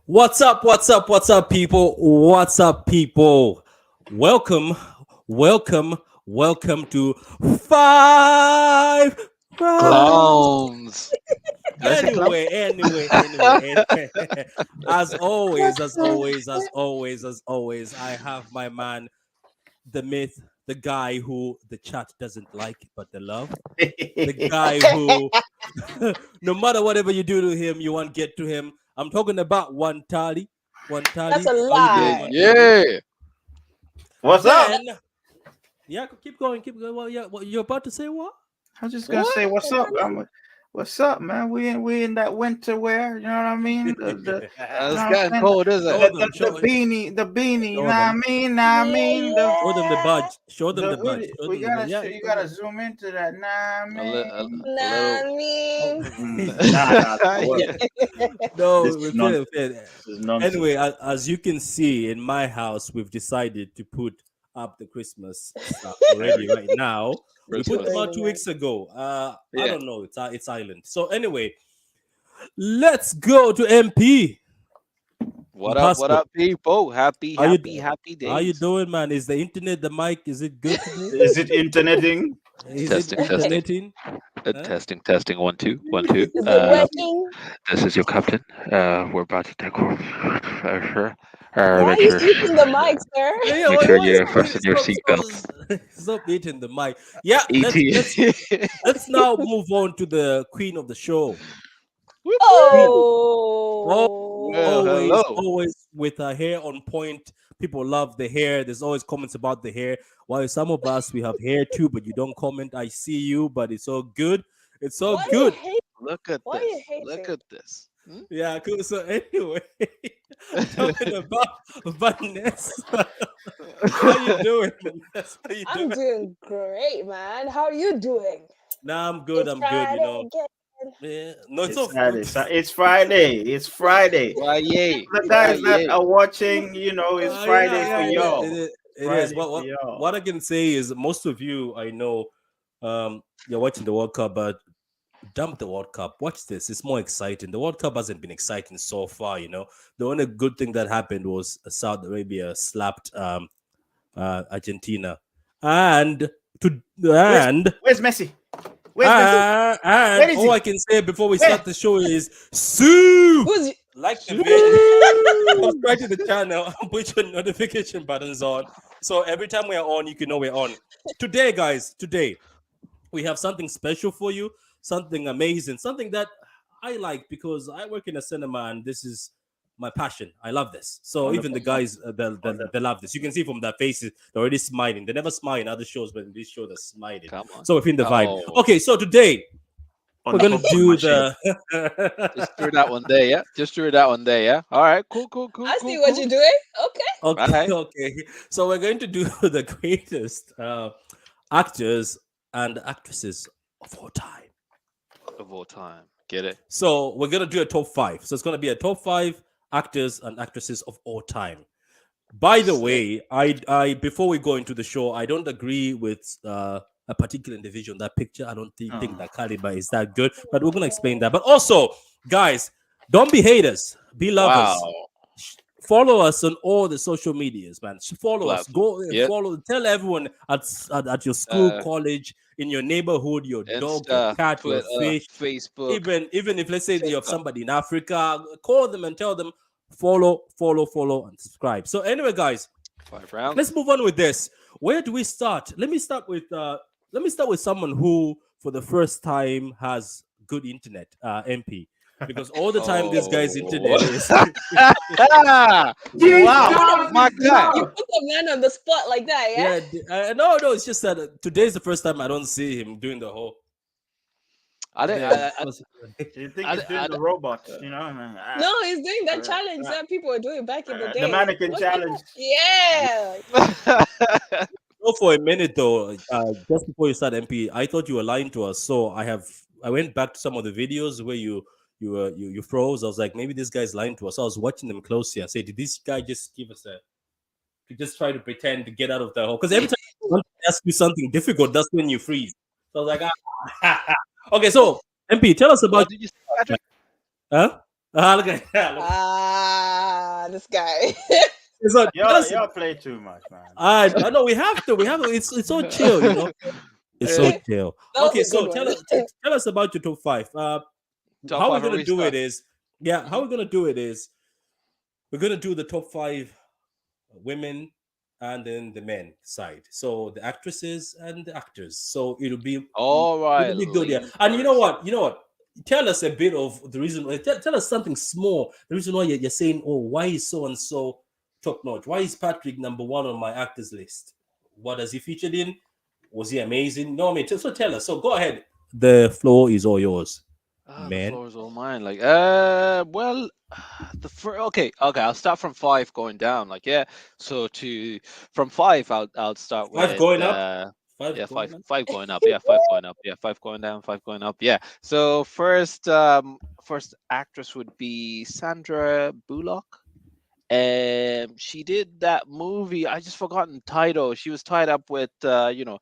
What's up? What's up? What's up, people? What's up, people? Welcome, welcome, welcome to Five Rounds. Clowns. Did I say clown? Anyway. As always, I have my man, the myth, the guy who the chat doesn't like but the love, the guy who, no matter whatever you do to him, you won't get to him. I'm talking about Wantali. That's Wantali, a how you Yeah, doing, lie. Wantali? yeah. What's up? Then, yeah, keep going, keep going. Well, yeah, what you're about to say? What? I'm just gonna say what's up. What's up, man? We in that winter wear, you know what I mean? The you know It's what I'm getting saying? cold, isn't Show it? them, show, The beanie, you know show what I them, mean? Know what I mean? show them the Yeah. badge. Show them the badge. Show We them the badge. gotta Yeah, you show them. gotta zoom into that, know what A, I li- a, mean? a Nah, little. I Oh. mean, Nah. Yeah. No, This we is feel, nonsense. feel. This is nonsense. Anyway, as you can see in my house, we've decided to put up the Christmas stuff already right now. We it's put too them Christmas. out early, 2 weeks man. ago. I Yeah. don't know. It's island. So anyway, let's go to MP. What up? What Pastor, up, people? Happy, how you happy, happy how you days. doing, man? Is the internet, the mic, is it good today? Is it interneting? Is it Testing, testing, interneting? Huh? testing, testing. 1 2 1 2. Is it working? This is your captain. We're about to take off. Why are Make you sure, eating the mic, sir? Yeah, make why, sure why you stop, fasten your stop, seatbelts. stop eating the mic? Yeah, let's ET. let's now move on to the queen of the show. Whoop, whoop. Queen. Oh, Well, Oh. hello. always with her hair on point. People love the hair. There's always comments about the hair. While some of us we have hair too, but you don't comment. I see you, but it's all good. It's all Why you good. hate? Look at Why you this. Look hating? at this. Hmm? Yeah, cool. So anyway, talking about Vanessa. How you doing, Vanessa? How you I'm doing? doing great, man. How are you doing? Nah, I'm good. It's I'm good. You Friday know. again. Yeah. No, it's It's all. Friday. It's Friday. It's Friday. Why yay? The Why guys that yay? are watching, it's Friday for Yeah. y'all. It is. Friday What for what y'all. what I can say is most of you I know, you're watching the World Cup, but dump the World Cup. Watch this. It's more exciting. The World Cup hasn't been exciting so far. The only good thing that happened was Saudi Arabia slapped Argentina, and to Where's and Where's Messi? Where's Messi? and Where is all he? I can say before we Where? start the show is Sue. Who's Like the Shoo. video, subscribe to the channel, and put your notification buttons on. So every time we are on, you can know we're on. Today, guys, we have something special for you, something amazing, something that I like because I work in a cinema and this is my passion. I love this. So even the Wonderful. guys, Wonderful. they love this. You can see from their faces, they're already smiling. They never smile in other shows, but in this show, they're smiling. Come on. So within the vibe. Oh, Okay, so today On we're the gonna popcorn do machine. just threw that one there, yeah. Just threw that one there, yeah. All right, cool, cool, cool, I cool, see what cool. you're doing. Okay. All Okay, right, okay. So we're going to do the greatest actors and actresses of all time. of all time, get it? So we're gonna do a top five. So it's gonna be a top five actors and actresses of all time. By the Sick. way, I before we go into the show, I don't agree with a particular individual in that picture. I don't think Oh. that caliber is that good, but we're gonna explain that. But also, guys, don't be haters, be lovers. Wow, Follow us on all the social medias, man. Follow us. platform. Go Yep. follow. Tell everyone at your school, Uh, college, in your neighborhood, your dog, your Insta, cat, your Twitter, fish. Facebook, Even if let's say you have TikTok. somebody in Africa, call them and tell them follow, and subscribe. So anyway, guys, 5 rounds. let's move on with this. Where do we start? Let me start with someone who for the first time has good internet, MP. Because all the time this guy's internet Oh. is Wow, my guy. You put the man on the spot like that, yeah? no, it's just that today's the first time I don't see him doing the whole. I didn't. You think I- he's doing I- the robots, man? No, he's doing that uh, challenge that people were doing back in the day. The mannequin What's that challenge. called? Yeah. No, for a minute though, just before you start, MP, I thought you were lying to us. So I went back to some of the videos where you froze. I was like, maybe this guy's lying to us. So I was watching them closely. I said, did this guy just give us to just try to pretend to get out of the hole? Because every time I want to ask you something difficult, that's when you freeze. So I was like, okay. So MP, tell us What about did you say, Patrick? huh? Look at that. Ah. this guy. So tell us. Y'all play too much, man. I know we have to. We have to. It's so chill, you know. It's so Yeah. That chill. was Okay, a good so one. tell us about your top five. Top How we're five gonna already do it start. is, yeah, how we're gonna do it is, we're gonna do the top five women and then the men side. So the actresses and the actors. So All right, it'll be good, yeah. ladies And you know first. what? You know what? Tell us a bit of the reason. Tell us something small. The reason why you're saying, oh, why is so and so top notch? Why is Patrick number one on my actors list? What has he featured in? Was he amazing? No, I mean, so tell us. So go ahead. The floor is all yours, The man. floor is all mine. Like, well, okay. I'll start from five going down. Like, yeah. So from five, I'll start Five with going up. Five yeah, going up. five going up. Yeah, five going up. Yeah, five going down. Five going up. Yeah. So first actress would be Sandra Bullock. She did that movie. I just forgotten the title. She was tied up with the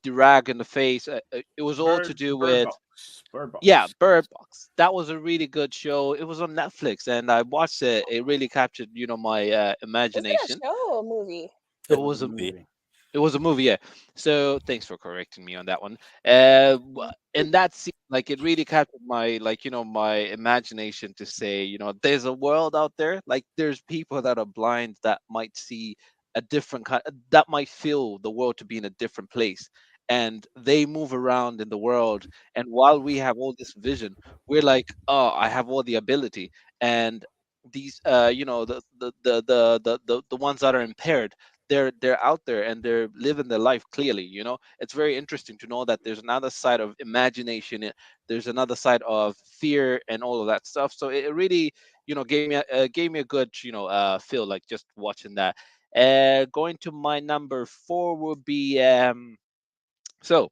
rag in the face. It was all to do Bird with, Box. Bird yeah, Box. Bird Box. That was a really good show. It was on Netflix, and I watched it. It really captured, my Is it a imagination. show or a movie? It It Was was a a be. movie. it was a movie, yeah. So thanks for correcting me on that one. And that scene, like, it really captured my, my imagination to say, there's a world out there. Like, there's people that are blind that might see a different kind, that might feel the world to be in a different place, and they move around in the world. And while we have all this vision, we're like, oh, I have all the ability, and these, the ones that are impaired, they're out there and they're living their life clearly. It's very interesting to know that there's another side of imagination. There's another side of fear and all of that stuff. So it really, gave me a good, feel, like, just watching that. Going to my number four would be so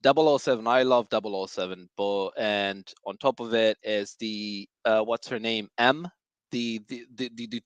007. I love 007, but and on top of it is the what's her name, the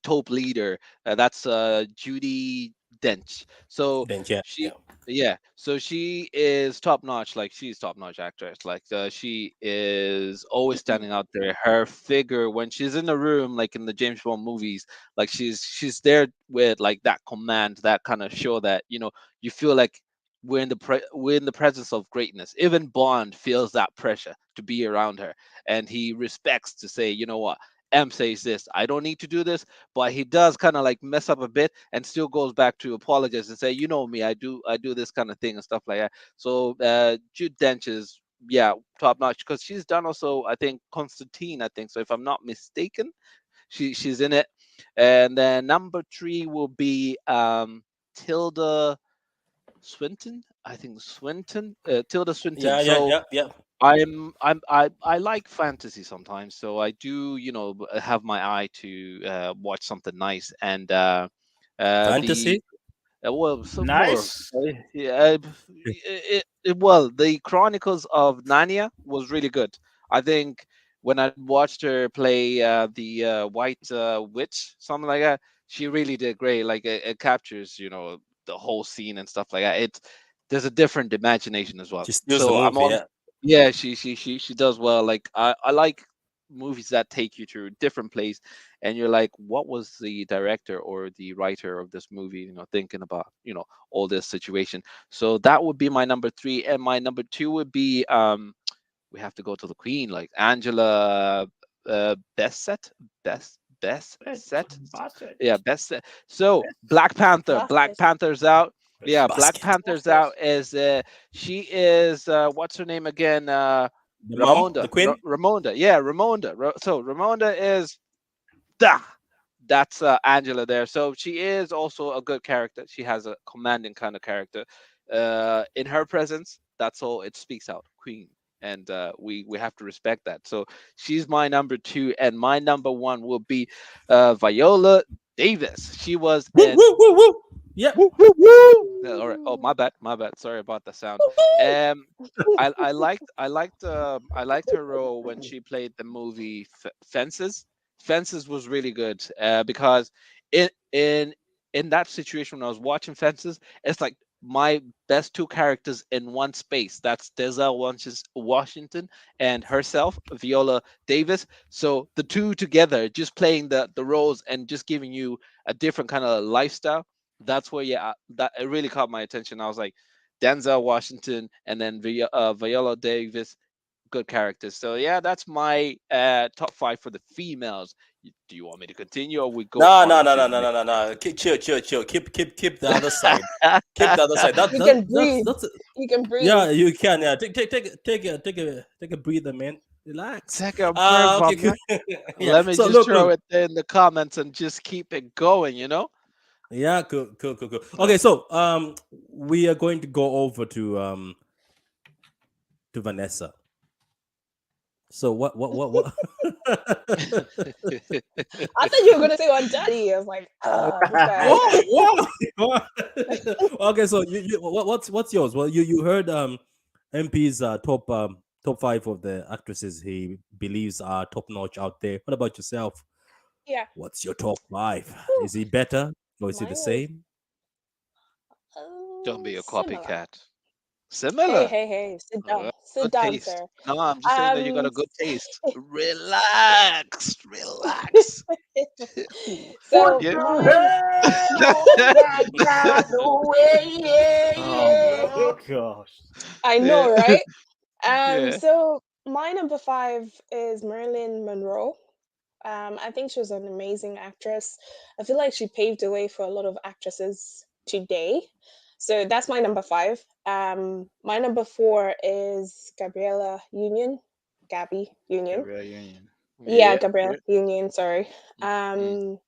top leader. That's Judy Dench. So Then yeah, she, yeah. yeah, so she is top notch. Like, she's top notch actress. Like, she is always standing out there. Her figure when she's in the room, like in the James Bond movies, like, she's there with, like, that command, that kind of show that, you feel like we're in the presence of greatness. Even Bond feels that pressure to be around her, and he respects to say, you know what, M says this, I don't need to do this, but he does kind of like mess up a bit and still goes back to apologize and say, me, I do this kind of thing and stuff like that. So Jude Dench is, yeah, top notch, because she's done also, I think, Constantine, I think so, if I'm not mistaken. She's in it. And then number three will be Tilda Swinton, I think Swinton, Tilda Swinton. Yeah, yeah, So yeah, yeah. I like fantasy sometimes, so I do, have my eye to watch something nice. And the Fantasy. well, some more. Nice. Yeah, well, the Chronicles of Narnia was really good. I think when I watched her play the White Witch, something like that, she really did great. Like, it captures, the whole scene and stuff like that. There's a different imagination as well. She steals the So I'm movie. all, Yeah. yeah, she does well. Like, I like movies that take you to a different place, and you're like, what was the director or the writer of this movie, thinking about, all this situation. So that would be my number three, and my number two would be we have to go to the queen, like Angela Bassett, best set. Bassett. Yeah, best set. So Black Panther, Black Bastards. Panther's out. Yeah, Black Basket. Panther's out. Is she is what's her name again? The mom, the queen. Ramonda. Yeah, Ramonda. So Ramonda is da. That's Angela there. So she is also a good character. She has a commanding kind of character. In her presence, that's all it speaks out. Queen. And we have to respect that. So she's my number two, and my number one will be Viola Davis. She was Woo, an woo, woo, woo. Yeah. woo, woo, woo. All right. Oh, my bad. My bad. Sorry about the sound. Um, I liked her role when she played the movie Fences. Fences was really good because in in in that situation when I was watching Fences, it's like my best two characters in one space. That's Washington and herself, Viola Davis. So the two together, just playing the roles and just giving you a different kind of lifestyle. That's where, yeah, that it really caught my attention. I was like, Denzel Washington and then Viola Davis, good characters. So yeah, that's my top five for the females. Do you want me to continue, or we go No, no, on no, to no, the no, no, next? no, no. Chill, chill, chill. Keep the other side. Keep the other side. You can breathe. That's You can breathe. yeah. You can, yeah. Take a breather, man. Relax. Take a break, Okay, Bob. cool. Yeah. Let me So just look. throw it there in the comments and just keep it going, you know? Yeah, cool. Uh, Okay, so we are going to go over to Vanessa. So what? I thought you were gonna say Wantali. I was like, this guy. What? Okay, so what's yours? Well, you heard MP's top five of the actresses he believes are top notch out there. What about yourself? Yeah. What's your top five? Whew. Is he better or is he the Mine is same? don't be a similar. copycat. Hey, Similar. hey, hey, sit Good down, taste. sir. No, I'm just saying that you got Um, a good taste. Relax. Relax. so Yeah. Your mine. head on that kind of way, yeah, Oh yeah. man. Oh gosh. I Yeah. know, right? Yeah. So my number five is Marilyn Monroe. I think she was an amazing actress. I feel like she paved the way for a lot of actresses today. So that's my number five. My number four is Gabriella Union. Gabby Union. Gabriel Union. Yeah, Yeah. Gabrielle Yeah. Union, sorry. Mm, Um,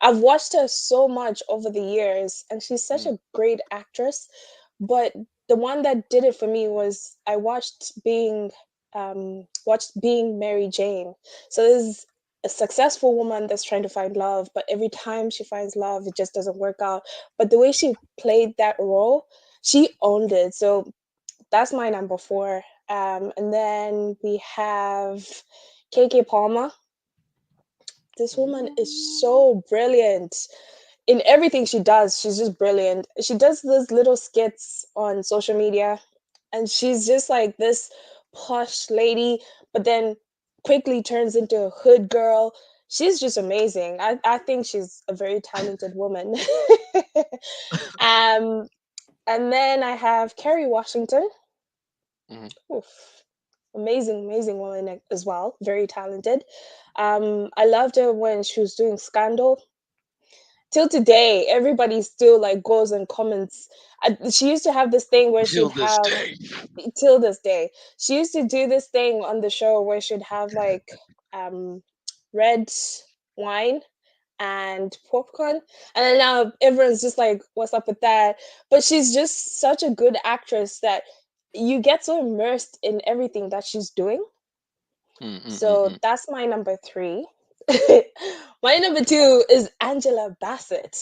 I've watched her so much over the years, and she's such mm, a great actress. But the one that did it for me was I watched Being Mary Jane. So this is a successful woman that's trying to find love, but every time she finds love, it just doesn't work out. But the way she played that role, she owned it. So that's my number four. And then we have KK Palmer. This woman is so brilliant in everything she does. She's just brilliant. She does those little skits on social media, and she's just like this posh lady, but then quickly turns into a hood girl. She's just amazing. I think she's a very talented woman. um, and then I have Kerry Washington. mm. Oof. Amazing woman as well. Very talented. I loved her when she was doing Scandal. Till today, everybody still like goes and comments. She used to have this thing where Till she'd this have, day. till this day, she used to do this thing on the show where she'd have like um, red wine and popcorn, and then now everyone's just like, "What's up with that?" But she's just such a good actress that you get so immersed in everything that she's doing. Mm, mm, mm, So mm. that's my number three. My number two is Angela Bassett.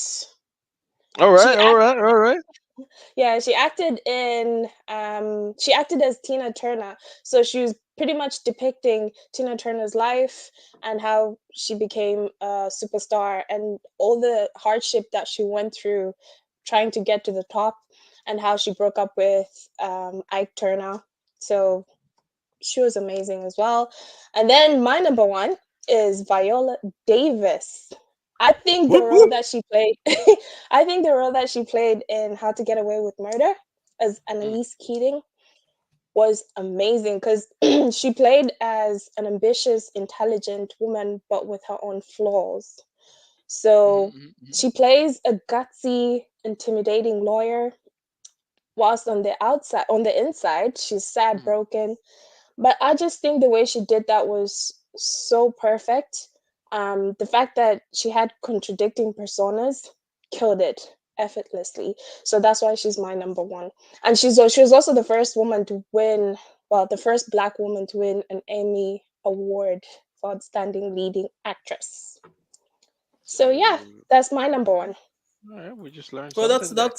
All She right. All right. All right. Yeah, she acted as Tina Turner. So she was pretty much depicting Tina Turner's life and how she became a superstar and all the hardship that she went through trying to get to the top, and how she broke up with Ike Turner. So she was amazing as well. And then my number one is Viola Davis. I think the Whoop, role whoop. that she played, I think the role that she played in How to Get Away with Murder as Mm, Annalise Keating was amazing because she played as an ambitious, intelligent woman, but with her own flaws. mhm, So mhm, mhm. she plays a gutsy, intimidating lawyer, whilst on the inside, she's sad, Mhm. broken, but I just think the way she did that was so perfect. The fact that she had contradicting personas killed it effortlessly. So that's why she's my number one. And she was also the first woman to win, well, the first Black woman to win an Emmy award for outstanding leading actress. So yeah, So, that's my number one. all right, we just learned Well, something there.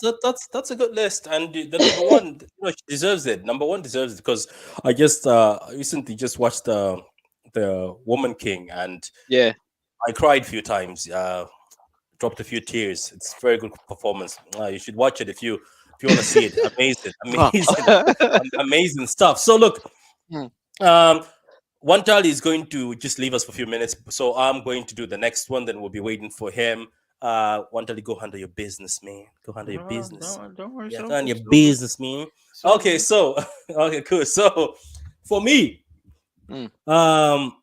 that's a good list, and the number one, she deserves it. Number one deserves it because I just recently just watched the Woman King, and Yeah. I cried a few times, dropped a few tears. It's a very good performance. You should watch it if you If you want to see it, amazing, Huh. amazing, amazing stuff. So look, Hmm. um, Wantali is going to just leave us for a few minutes, so I'm going to do the next one. Then we'll be waiting for him. Wantali, go handle your business, man. Go handle your No, business. don't worry. It's Yeah, go over. handle It's your over. business, man. It's Okay, over. so okay, cool. So for me, Hmm. um,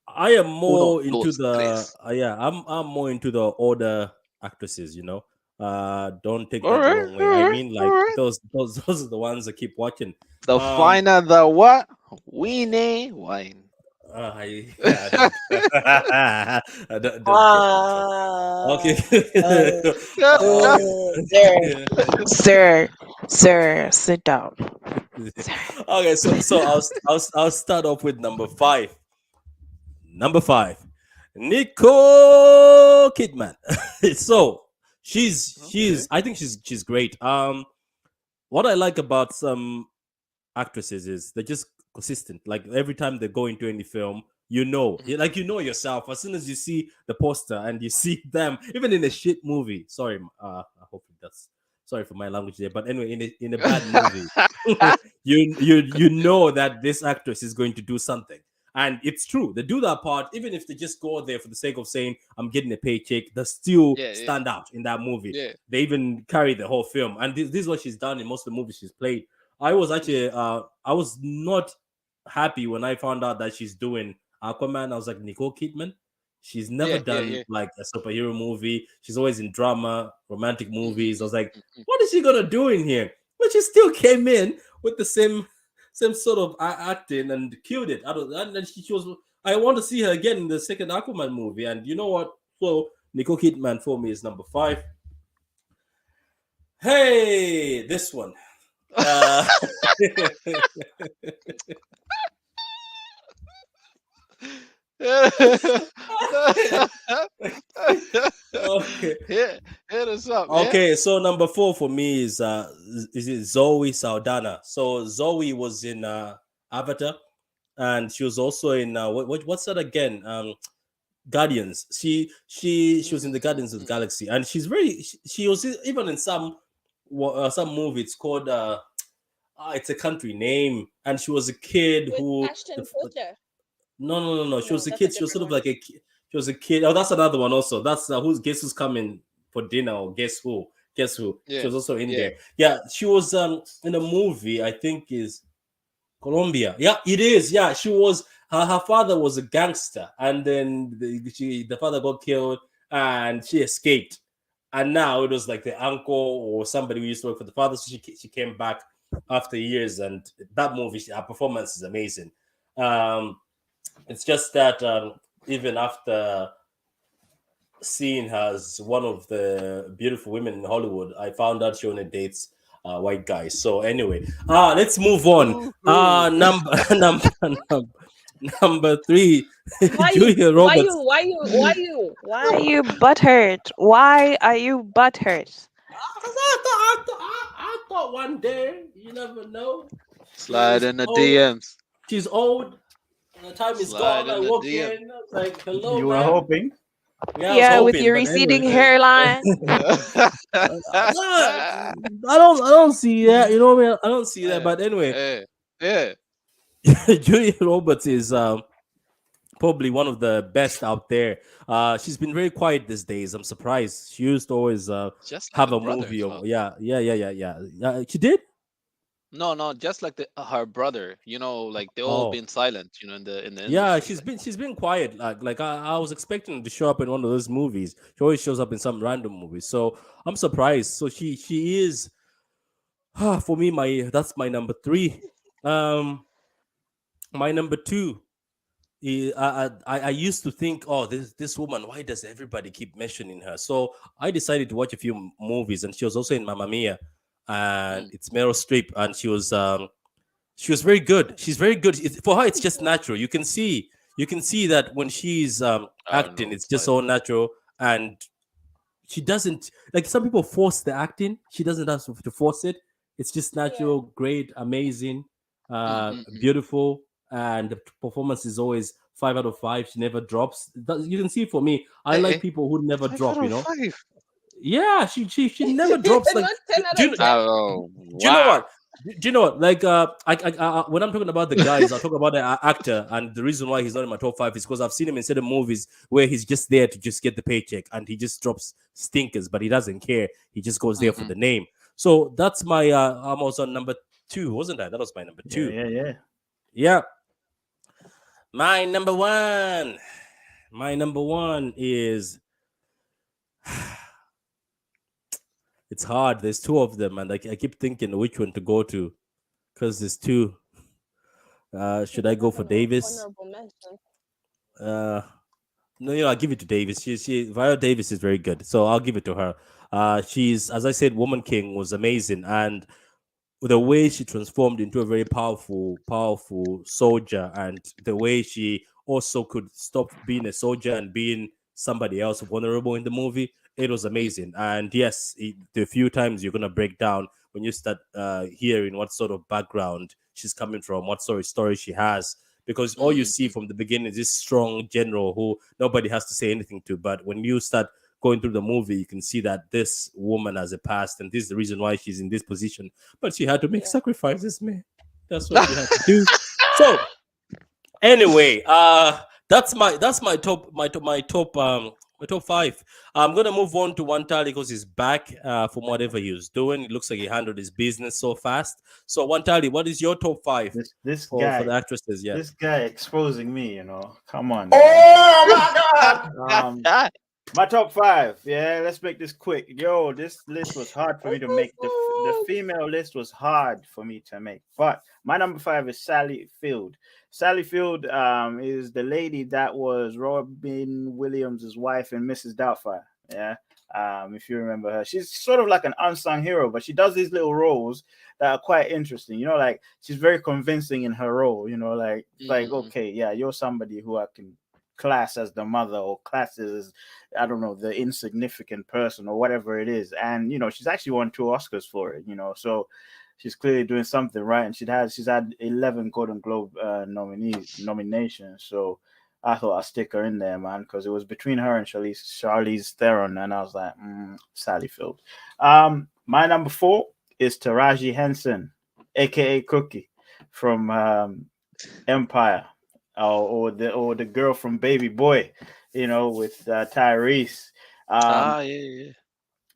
I am Uno, more into dos, the tres. I'm more into the older actresses. Don't take All that the right, wrong all way. I right, mean, all like right. those are the ones I keep watching. The Um, finer the what? Weenie wine. yeah, don't, don't get me in trouble. Ah, Okay. Yeah. Okay. sir, sir, sir, sit down. Sir. Okay. So I'll start off with number five. Number five, Nicole Kidman. So she's Okay. I think she's great. What I like about some actresses is they're just consistent. Like every time they go into any film, like you know yourself. As soon as you see the poster and you see them, even in a shit movie. Sorry, I hope that's sorry for my language there. But anyway, in a bad movie, you know that this actress is going to do something. And it's true. They do that part, even if they just go there for the sake of saying, I'm getting a paycheck, they still Yeah, yeah, stand out in that movie. yeah. They even carry the whole film. And this is what she's done in most of the movies she's played. I was actually I was not happy when I found out that she's doing Aquaman. I was like, Nicole Kidman. She's never Yeah, yeah, done yeah. like a superhero movie. She's always in drama, romantic Mm, mm, movies. I mm, was like, mm, mm. what is she gonna do in here? But she still came in with the same sort of acting and killed it. I don't, and then she was. I want to see her again in the second Aquaman movie. And you know what? So Nicole Kidman for me is number five. Hey, this one. Uh, okay. hit, hit us up, man. Okay, so number four for me is it Zoe Saldana. So Zoe was in Avatar, and she was also in what's that again? Guardians. She was in the Guardians of the Mm-mm-mm. Galaxy, and she was even in some movie. It's called it's a country name, and she was a kid With who Ashton Kutcher. no. She No, was a that's a kid. She was different sort of one. like a kid. She was a kid. Oh, that's another one also. That's who's guess who's coming for dinner or guess who? Guess who? She Yeah, was also in yeah. there. Yeah, she was in a movie. I think is Colombia. Yeah, it is. Yeah, she was. Her father was a gangster, and then the father got killed, and she escaped. And now it was like the uncle or somebody who used to work for the father. So she came back after years, and that movie, her performance is amazing. Um, it's just that even after seeing her as one of the beautiful women in Hollywood, I found out she only dates white guys. So anyway, let's move on. Woo-hoo. Number three, Why you? Julia Why you? Roberts. Why you? Why you? Why are you butthurt? Why are you butthurt? I thought one day, you never know. Slide She's in the old. DMs. She's old. And the time is Slide gone. I in the walk DM. in. I was like, hello, You were ma'am. hoping. Yeah, I was Yeah, with hoping, your but receding anyway. hairline. No, I don't see that. You know what I mean? I don't see that. yeah, But anyway, yeah, yeah. Julia Roberts is probably one of the best out there. She's been very quiet these days. I'm surprised. She used to always Just like have the a brother movie. as well. She did. No, no, just like the her brother. Like they all Oh, been silent. In the yeah. industry. She's been quiet. Like I was expecting her to show up in one of those movies. She always shows up in some random movie. So I'm surprised. So she is. For me, my that's my number three. Um, my number two. I used to think, oh, this woman. Why does everybody keep mentioning her? So I decided to watch a few movies, and she was also in Mamma Mia, and Mm. it's Meryl Streep, and she was very good. She's very good. For her, it's just natural. You can see that when she's I don't acting, know. it's just so natural, and she doesn't like some people force the acting. She doesn't have to force it. It's just Yeah. natural, great, amazing, Mm, mm, mm. beautiful, and the performance is always 5 out of 5. She never drops. You can see for me, I Eh, like eh. people who never Five out drop. of five. Yeah, she never drops like. Not 10 Do out of you, 10. Oh do you know wow. what? Do you know what? Like, when I'm talking about the guys, I talk about the actor, and the reason why he's not in my top five is because I've seen him in certain movies where he's just there to just get the paycheck, and he just drops stinkers, but he doesn't care. He just goes there for Hmm. the name. So that's my. I'm also on number two, wasn't I? That was my number Yeah, two. yeah, yeah. Yeah, my number one. My number one is. It's hard. There's two of them, and I keep thinking which one to go to because there's two. You Should I can go have for an Davis? honorable mention. Uh, no, I'll give it to Davis. She Viola Davis is very good, so I'll give it to her. She's, as I said, Woman King was amazing, and the way she transformed into a very powerful soldier, and the way she also could stop being a soldier and being somebody else vulnerable in the movie, it was amazing. And yes, the few times you're gonna break down when you start hearing what sort of background she's coming from, what sort of story she has, because all you see Hmm. from the beginning is this strong general who nobody has to say anything to. But when you start going through the movie, you can see that this woman has a past, and this is the reason why she's in this position. But she had to make Yeah. sacrifices, man. That's what she had to do. So anyway, that's my top five. I'm gonna move on to Wantali because he's back from whatever he was doing. It looks like he handled his business so fast. So Wantali, what is your top five This for the guy, actresses? Yeah. this guy exposing me. Come on. Oh my God. My top five. Yeah, let's make this quick. Yo, this list was hard for me to make. The female list was hard for me to make. But my number five is Sally Field. Sally Field is the lady that was Robin Williams' wife in Mrs. Doubtfire. Yeah. If you remember her, she's sort of like an unsung hero, but she does these little roles that are quite interesting. Like she's very convincing in her role. Like Hmm. okay, yeah, you're somebody who I can class as the mother or class as I don't know the insignificant person or whatever it is, and she's actually won 2 Oscars for it. So she's clearly doing something right, and she's had 11 Golden Globe nominations. So I thought I'd stick her in there, man, because it was between her and Charlize Theron, and I was like, Sally Field. My number four is Taraji Henson, aka Cookie, from Empire, or the girl from Baby Boy, with Tyrese. Um, Ah, yeah, yeah.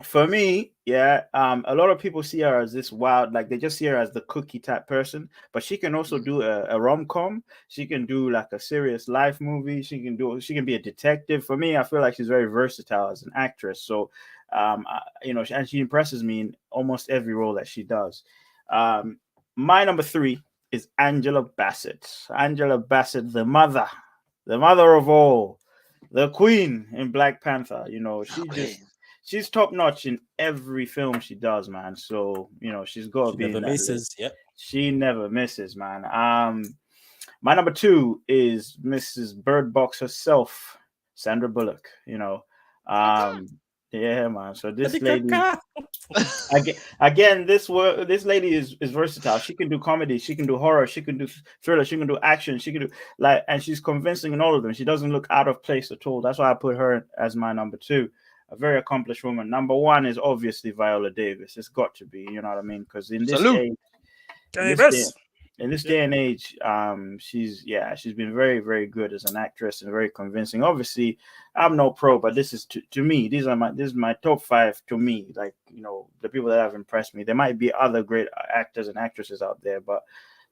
for me, yeah, a lot of people see her as this wild, like they just see her as the cookie type person, but she can also Mhm. do a rom com. She can do like a serious life movie. She can be a detective. For me, I feel like she's very versatile as an actress. So, and she impresses me in almost every role that she does. Um, my number three is Angela Bassett. Angela Bassett, the mother of all, the queen in Black Panther. Okay. She's top notch in every film she does, man. So she's got to She be never in that list. misses. Yep. She never misses, man. My number two is Mrs. Bird Box herself, Sandra Bullock. Um, yeah, man. So this lady, again, this lady is versatile. She can do comedy, she can do horror, she can do thriller, she can do action, she can do and she's convincing in all of them. She doesn't look out of place at all. That's why I put her as my number two. A very accomplished woman. Number one is obviously Viola Davis. It's got to be, you know what I mean? Because Salute. in this day, Davis. in this Yeah. day and age, she's been very, very good as an actress and very convincing. Obviously, I'm no pro, but this is to me. This is my top five to me. Like the people that have impressed me. There might be other great actors and actresses out there, but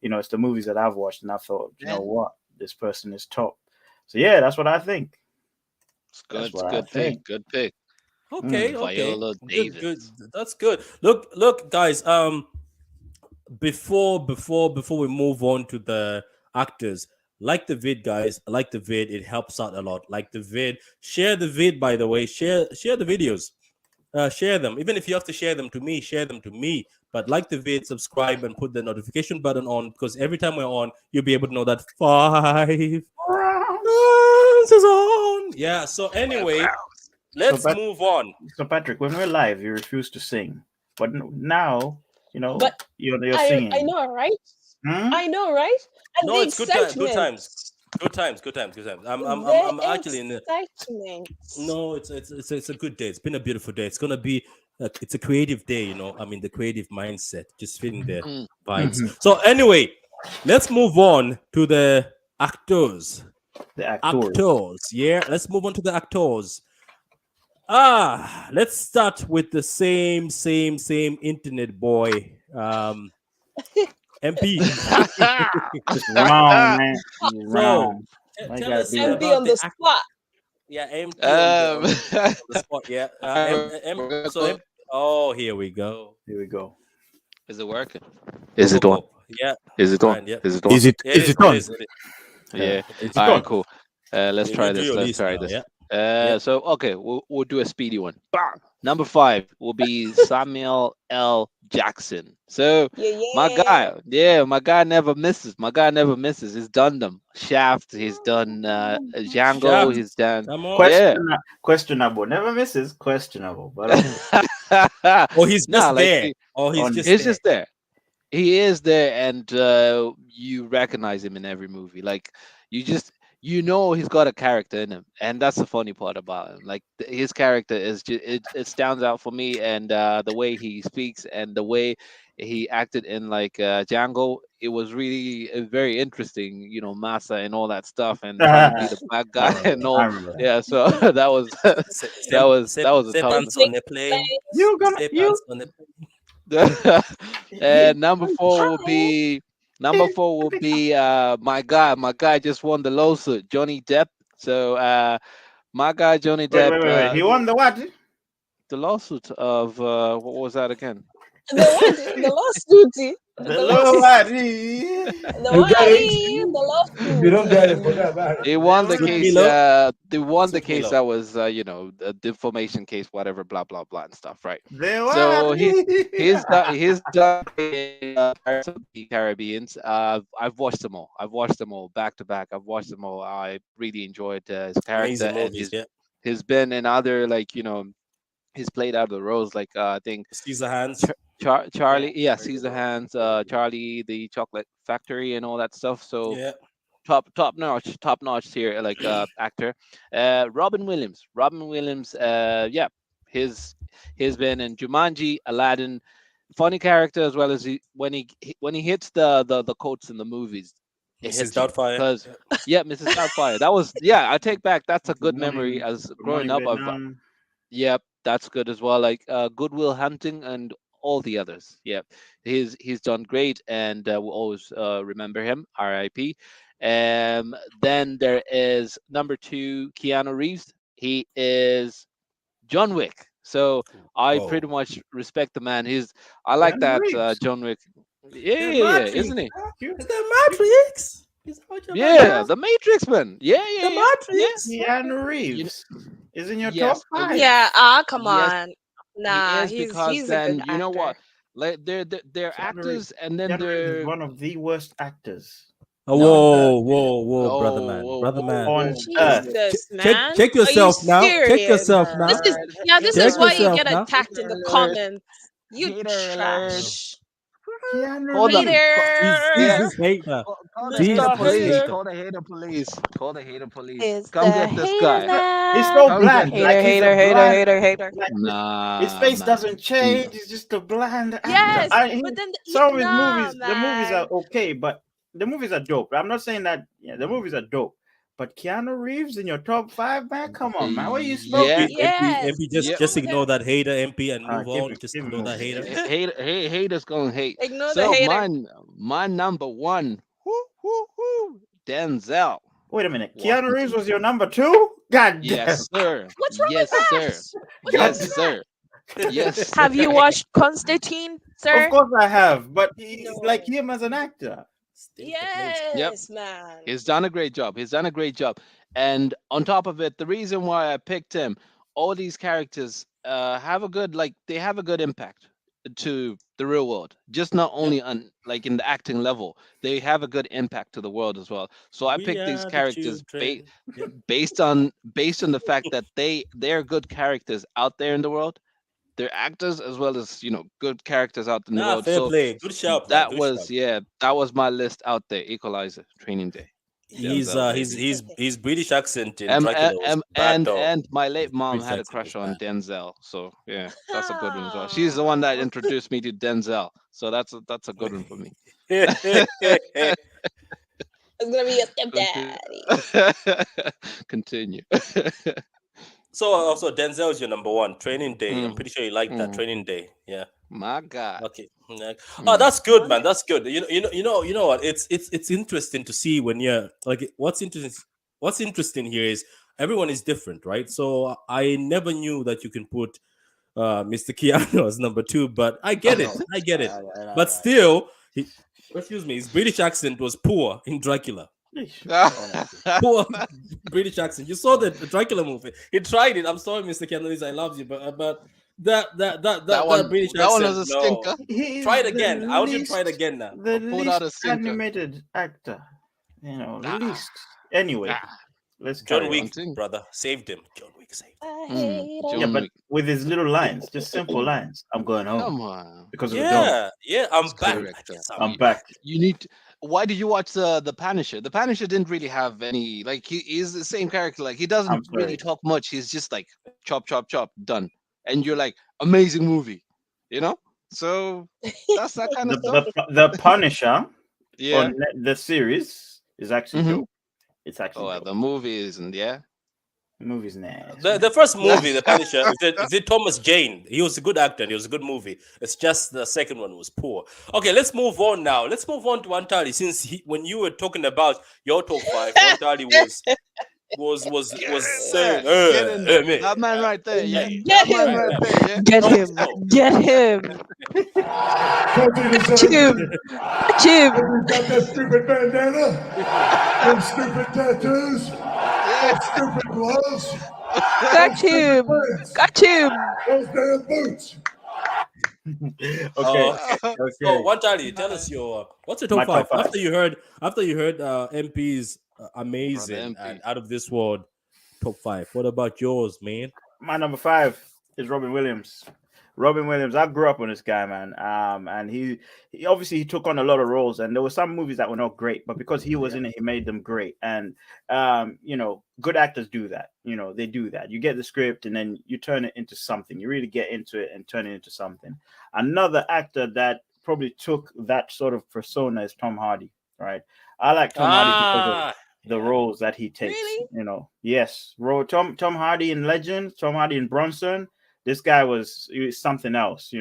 it's the movies that I've watched, and I thought, you Yeah, know what, this person is top. So yeah, that's what I think. it's good. That's It's what a I good pick. think. Good pick. Okay. Mm. Okay. Viola Good. Davis. That's good. Look, guys. Before we move on to the actors, like the vid, guys, like the vid, it helps out a lot. Like the vid, share the vid, by the way, share the videos, share them. Even if you have to share them to me, share them to me. But like the vid, subscribe, and put the notification button on, because every time we're on, you'll be able to know that 5 is on. Yeah. So anyway, So, let's move on. Patrick, when we're live, you refuse to sing, but now, But you're I singing. know, right? Hmm? I know, right? And No, the it's good time. Good excitement. times. Good times, good times, good times. The I'm actually in the. excitement. No, it's a good day. It's been a beautiful day. It's gonna be. It's a creative day, you know. I'm in the creative mindset, just feeling the Mm. vibes. Mhm. So anyway, let's move on to the actors. The actors. Actors, yeah. Let's move on to the actors. Let's start with the same internet boy. MP. It's wrong, man. You're So wrong. Why you tell gotta us do that? MP about on the the spot. yeah MP um, on the spot. Yeah. we're gonna So go. oh, here we go. Here we go. Is it working? Go Is go it on? go. Yeah. Is it on? Grand. Yeah. Is it on? Is it? Yeah, it Is is. it It on? is. It is. Yeah. Yeah. Is it All right. on? Cool. Let's You try do this. your Let's list try now. this. Yeah. Yep. So okay, we'll do a speedy one. Bam! Number five will be Samuel L. Jackson. So Yeah, my yeah. guy, yeah, my guy never misses. My guy never misses. He's done them. Shaft. He's done Django. Shaft. He's done. Come on. Yeah. Questionable. Never misses. Questionable. But okay. Oh, he's Nah, just like there. Oh, he's On just he's there. just there. He is there, and you recognize him in every movie. Like you just he's got a character in him, and that's the funny part about him. Like his character is just it stands out for me, and the way he speaks and the way he acted in like Django, it was really very interesting. Massa and all that stuff, and trying to be the bad I guy remember. and I all. remember. Yeah, so that was that was a Step tough. pants Big on the plane. place. You gonna Step you? pants on the He, And number four will be my guy just won the lawsuit, Johnny Depp. So my guy Johnny Depp, wait. He won the what? the lawsuit of what was that again? The what? The lost duty. The The low lost. what? The You got it. what? The If you don't get it, lawsuit. forget about it. They The won the Suit what? case. Milo. They won the Suit case Milo. that was, a defamation case, whatever, blah blah blah and stuff, right? The So what? he's done great in Pirates of the Caribbeans. I've watched them all. I've watched them all back to back. I've watched them all. I really enjoyed his character, Amazing and movies. Yeah. he's been in other, like, he's played other roles, like I think Caesar hands. Charlie, yeah, Caesar Hands, Charlie the Chocolate Factory, and all that stuff. So Yeah. top notch here, like actor. Robin Williams, yeah, his he's been in Jumanji, Aladdin, funny character, as well as when he hits the quotes in the movies, it Mrs. hits you Doubtfire. because yeah, Mrs. Doubtfire, that was, yeah, I take back, that's a Good good memory. morning. As Good growing morning, up, Vietnam. yep, that's good as well. Like Goodwill Hunting and all the others. Yep, he's done great, and we'll always remember him. R.I.P. Then there is number two, Keanu Reeves. He is John Wick. So I pretty Whoa. much respect the man. I like Keanu that Reeves. John Wick. Yeah, The yeah, yeah, Matrix. isn't he? You, The Matrix. Is that what you're talking Yeah, about? the Matrix man. Yeah, The yeah, yeah, yeah. Matrix. Keanu You know, Reeves is in your top yes, five. Yeah. Come yes, on. he Nah, is, he's because he's a good then you know actor. what? Like they're Keanu Reeves. actors, and then Keanu Reeves is they're one of the worst actors Oh, no. brother Oh, man, whoa, brother whoa, man. whoa, on whoa, earth. whoa. Jesus, Check man. check Are you yourself now. Check serious? yourself Hater This now. is alert! yeah, this Hater is Check why you alert! yourself get now. attacked in Hater the alert! comments. You Hater alert! trash. Keanu Hold on. Reeves. He's Yeah, Hater. this hater. call the He's hater Mr. this police. Hater hater. Call the hater police. Call the hater police. is Come the get this hater guy. He's now. so Come get bland. this. Hater, Like he's a hater, hater, bland. hater, hater. Like his Nah, face man. doesn't change. He's just a bland actor. Yes, but then Some of his nah, movies, the movies are man. okay, but the movies are dope. I'm not saying that. Yeah, the movies are dope. But Keanu Reeves in your top five, man? Come on, man. What are you Yeah. smoking? Yes, MP, he's just Yep. ignore gonna that hater, MP, and Ah, move on. Just keep it ignore that moving. hater. Haters gonna hate. ignore the So hater. my number one, Denzel Wait a minute. Keanu Reeves Washington. was your number two? God damn. Yes, sir. What's wrong with Yes, that? sir. What's wrong God Yes, with damn. that? sir. Yes, Have you sir. watched Constantine, Of sir? course I have, but like No. him as an actor. Still the place. Yep. Yes, man. He's done a great job. He's done a great job. And on top of it, the reason why I picked him, all these characters have a good, like, they have a good impact to the real world. Just not Yep. only on, like, in the acting level, they have a good impact to the world as well. So I We picked these are the characters children. Yep. based on the fact that they're good characters out there in the world. They're actors as well as, good characters out in the Nah, world. fair So play. Good shout, man. that Good shout. was, yeah, that was my list out there. Equalizer, Training Day. Denzel, baby. His British accent in Dracula was bad though. And my late mom British had a accent was crush on bad. Denzel, so yeah, that's a good one as well. She's the one that introduced me to Denzel, so that's a good one for me. It's gonna be your Conti- stepdaddy. Continue. So also Denzel is your number one. Training Day. I'm Mhm, pretty sure you like that. mhm. Training Day. Yeah. My God. Okay. Yeah. Oh, Mm. that's good, man. That's good. You know what? It's interesting to see when you're like what's interesting. What's interesting here is everyone is different, right? So I never knew that you can put Mr. Keanu as number two, but I get it. I get it. But still, excuse me, his British accent was poor in Dracula. Poor British accent. You saw the Dracula movie. He tried it. I'm sorry, Mr. Keanu, I love you, but that British That one was accent, a no. stinker. Try He's it again. I want you to try it again now. the Pulled out least a stinker. animated actor. Ah, Least. Anyway, ah. let's John carry on. Wick, Continue. brother, saved him. John Wick saved him. I Mm, hate Yeah, John but Wick. with his little lines, just simple lines. I'm going home Come on. because of the dog. Yeah, I'm It's back. I character. guess I'm I'm back. You need to, why did you watch the Punisher? The Punisher didn't really have any, like, he's the same character. Like, he doesn't I'm really sorry. talk much. He's just like chop chop chop done. And you're like, amazing movie. You know? So that's that kind of stuff. The Punisher Yeah. on the series is actually Hmm. dope. It's actually Oh, dope. the movie isn't, yeah. The movie's nice. the first movie, The Punisher, is it Thomas Jane? He was a good actor. And it was a good movie. It's just the second one was poor. Okay, let's move on now. Let's move on to Wantali. Since when you were talking about your top five, Wantali was saying, Get in there. me. That man right there, yeah. Hey, Get That man him! right there, yeah. Get so, him! so, Get him! Catch him! Catch him! Got that stupid bandana, them stupid tattoos, Yeah. stupid gloves, Catch him! pants, Catch him! those damn boots. Okay. okay. So Okay. Wantali, tell us your what's your top My five top five. after you heard MP's amazing MP. and out of this world top five. What about yours, man? My number 5 is Robin Williams. Robin Williams, I grew up on this guy, man. And he obviously he took on a lot of roles, and there were some movies that were not great, but because he was in it, he made them great. And good actors do that. They do that. You get the script, and then you turn it into something. You really get into it and turn it into something. Another actor that probably took that sort of persona is Tom Hardy. Right? I like Tom Hardy because of the roles that he takes. Really? Yes, Tom Hardy in Legend, Tom Hardy in Bronson. This guy was something else.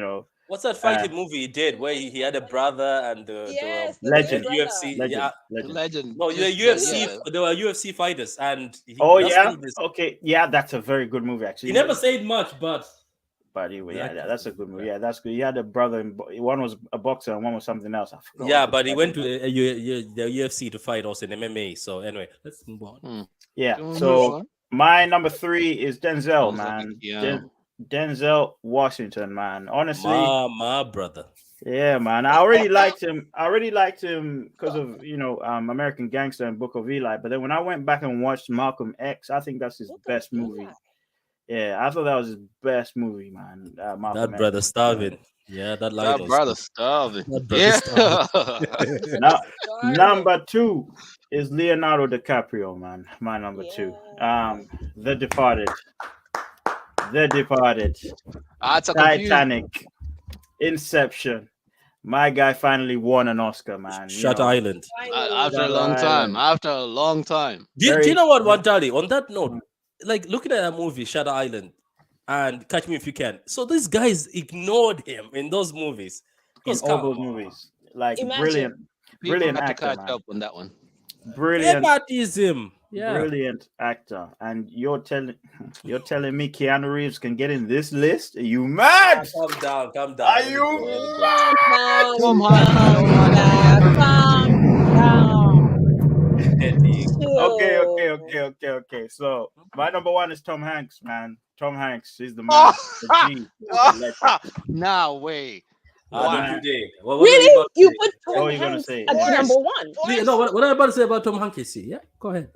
What's that fighting movie he did where he had a brother and Yes, the Legend. brother. UFC? Legend. Yeah, Legend. Legend. no, the Just UFC. yeah. There were UFC fighters, and Oh that's yeah. one of his. Okay. Yeah, that's a very good movie actually. He never said much, but That's a good movie. Yeah, that's good. He had a brother. One was a boxer and one was something else. I forgot. yeah, what the but he fuck went it to was. the UFC to fight also in MMA. So anyway, let's move on. Hmm. Yeah. Don't move So on. my number 3 is Denzel, Sounds like a man. Keanu. Denzel Washington, man. Honestly, My brother. yeah, man. I already liked him. Because of American Gangster and Book of Eli. But then when I went back and watched Malcolm X, I think that's his best movie. Yeah, I thought that was his best movie, man. Malcolm That X. brother starving. Yeah, that line That was brother starving. That brother Yeah. starving. Now, number 2 is Leonardo DiCaprio, man. My number 2. The Departed. The Departed. That's a confused. Titanic. Inception. My guy finally won an Oscar, man. Shutter Island. After a long time. After a long time. Do you know what, Wantali? On that note, like looking at that movie, Shutter Island, and Catch Me If You Can. So these guys ignored him in those movies. In all those movies. Like Imagine. brilliant People had to actor, catch man. up on that one. Brilliant. Nepotism. Yeah. Brilliant actor. And you're telling me Keanu Reeves can get in this list? Are you mad? Calm down. Are you mad? Come on. Okay. So my number 1 is Tom Hanks, man. Tom Hanks is the man. The G. The legend. No way. Today. Really? You put What Tom are you gonna Hanks say? at Yeah. number 1? No, what am I about to say about Tom Hanks? Yeah, go ahead.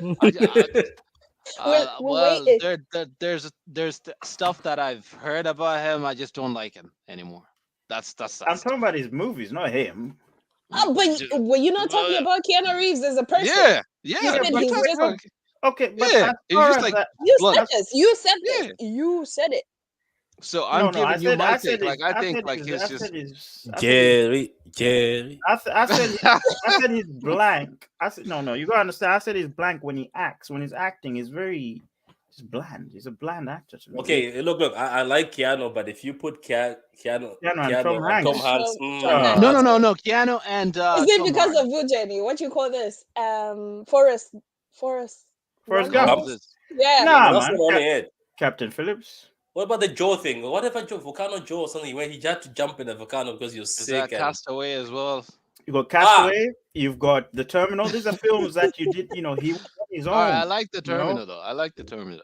We're waiting. There's stuff that I've heard about him. I just don't like him anymore. That's I'm talking about his movies, not him. But were you not talking about Keanu Reeves as a person? Yeah, You yeah. said I'm he's talking just. about, Okay, but yeah. as It's far just as like that, You blunt. said this. You said Yeah. this. You said it. So I'm no, no, giving you my I said take. Like his, I I think said like his, he's I said just. his, I said his, Jerry. I said his, I said he's blank. I said no, no. You gotta understand. I said he's blank when he acts. When he's acting, he's very, he's bland. He's a bland actor to me. Okay, look. I like Keanu, but if you put Keanu Keanu and Tom and Tom Hanks. Hanks, Tom Hanks. No, that's no. Keanu and Is it Tom because Hardy. of Jenny? What you call this? Forrest Forrest Gump. Gump. Gump. This. Yeah. Yeah, but Nah, that's man. not only it. Captain Phillips. What about the Joe thing? What if I Joe Volcano Joe or something where he had to jump in the volcano because he was Is sick that and Castaway as well? You got Castaway. You've got The Terminal. These are films that you did. You know, he was on his All right, I own. like the You know. Terminal though. I like the Terminal.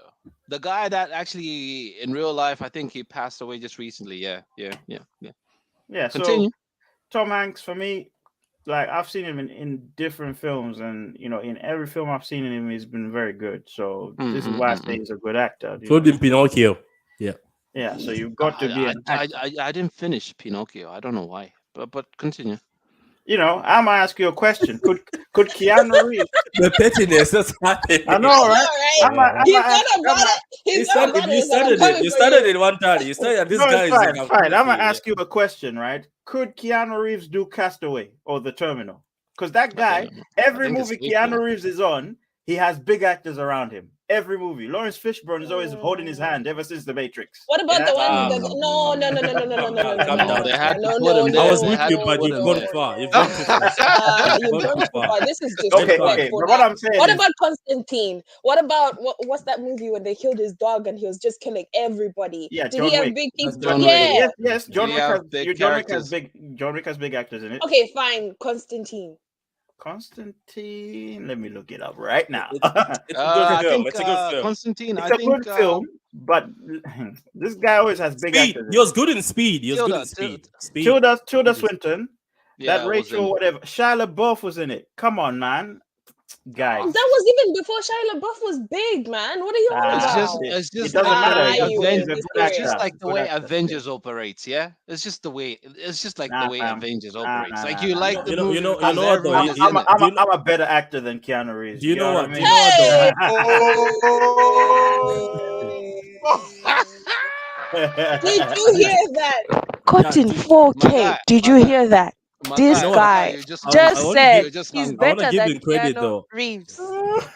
The guy that actually in real life, I think he passed away just recently. Yeah. Yeah. So Continue. Tom Hanks for me, like I've seen him in different films, and you know, in every film I've seen him, he's been very good. So this is why I say he's a good actor. You know? including Pinocchio. Yeah. Yeah. So you've got to be I, an I, actor. I didn't finish Pinocchio. I don't know why, but continue. You know, I'm gonna ask you a question. Could Keanu Reeves? The pettiness that's happening. I know, I know, right? right? I'm a, He's I'm not a, about it. He's not about it. You He's like, I'm started it. coming You for started you. it one time. You started. This no, guy it's is like, fine, I'm fine. coming I'm for gonna you. ask you a question, right? Could Keanu Reeves do Castaway or The Terminal? Because that guy, every think it's movie fake, Keanu man. Reeves is on, he has big actors around him. Every movie. Lawrence Fishburne is always holding his Mm. hand ever since The Matrix. What about Yeah? the one? Ah, No, no, no, no, no, no, no, calm no, no, down, no, calm no, No, down, no, they calm had down. to no, put no, him I there. was They with had you, to but put you've him gone there. far. You've gone too far. You've You've gone gone too too far. far. This is Went Okay, far. okay. disrespectful But what now. I'm saying What is, about Constantine? What about what's that movie when they killed his dog and he was just killing everybody? yeah, Did he John have Wick. big teeth? That's But John John Wick. Wick. Yeah. yes, Do you have big characters? John Wick has big actors in it. Okay, fine. Constantine. Constantine. Let me look it up right now. It's a good I film. think It's a good film. Constantine. It's I a think good film, but this guy always has big Speed. actors He in was it. good in Speed. He was good in Tilda. Speed. Speed. Tilda Speed is- Swinton, that Yeah, was Rachel, in. whatever. Shia LaBeouf was in it. Come on, man, guys. That was even before Shia LaBeouf was big, man. What are you on It's about? just it's It just doesn't like the matter. way You He's wouldn't a be Avengers. good It's serious. just actor. like He's a the good way actor. Avengers operates. Yeah, it's just the way. It's just like the Nah, way fam. Avengers Nah, operates. nah, Like nah, you nah, like nah. the movie you because know what though? everyone is in it. Do you know? I'm a better actor than Keanu Reeves. Do you know know what? what Do you know what though? Hey! Did you hear that? Caught Yeah. in My 4K. guy, Did my you guy, hear that? my This You know guy, what? my guy. guy You're just I just hungry. want to said give. You're just he's hungry. I want to better give than him credit Keanu though. Reeves.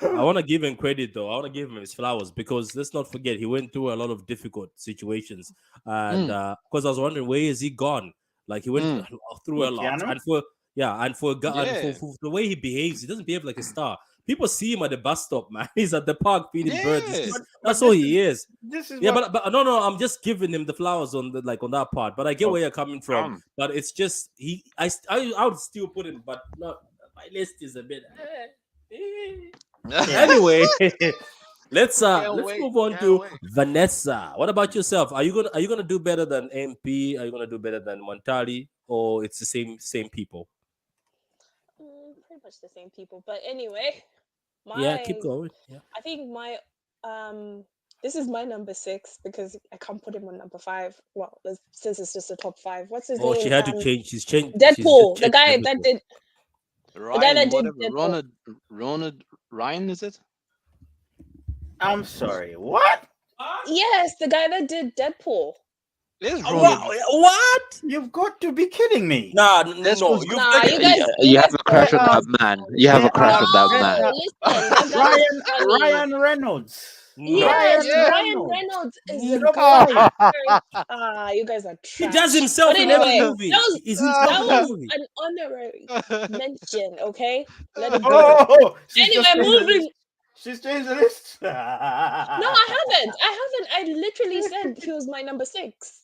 I want to give him credit though. I want to give him his flowers because let's not forget he went through a lot of difficult situations, and Mm, because I was wondering where is he gone? Like he went mm. through a Who, lot, Keanu? and for yeah, and for a guy, and Yeah, for the way he behaves, he doesn't behave like a star. People see him at the bus stop, man. He's at the park feeding birds. yeah. But That's all he is. this is Yeah, what but no, I'm just giving him the flowers on the on that part. But I get oh, where you're coming from. Um, But it's just I would still put him, but not my list is a bit. yeah. Anyway, let's can't let's wait. move on Can't to wait. Vanessa. What about yourself? Are you gonna do better than MP? Are you gonna do better than Wantali? Or it's the same people? Pretty much the same people. But anyway, Yeah, keep my going. Yeah. I think my this is my number 6 because I can't put him on number 5. Well, since it's just a top 5. What's his Oh, she name? had to change. She's changed. She's just Deadpool. The changed guy that everything. did Ryan, did whatever. Deadpool. Ronald Ryan, is it? I'm sorry. What? Yes, the guy that did Deadpool. It is Wow, Ronald. what? You've got to be kidding me. Nah, This no. was You've Nah, taken you it. guys, you have a throw crush on it. that man. You have a There crush are on that No, man. listen, that guy is funny. Ryan Reynolds. No. Yes, Yeah. Ryan Reynolds is a Top good 5. actor. You guys are He trash. does But himself in every anyway, movie. He's that himself in every was movie. an honorary mention. Okay, let it go. Oh, she's just Anyway, changed the moving. list. She's changed the list. No, I haven't. I literally said he was my number 6.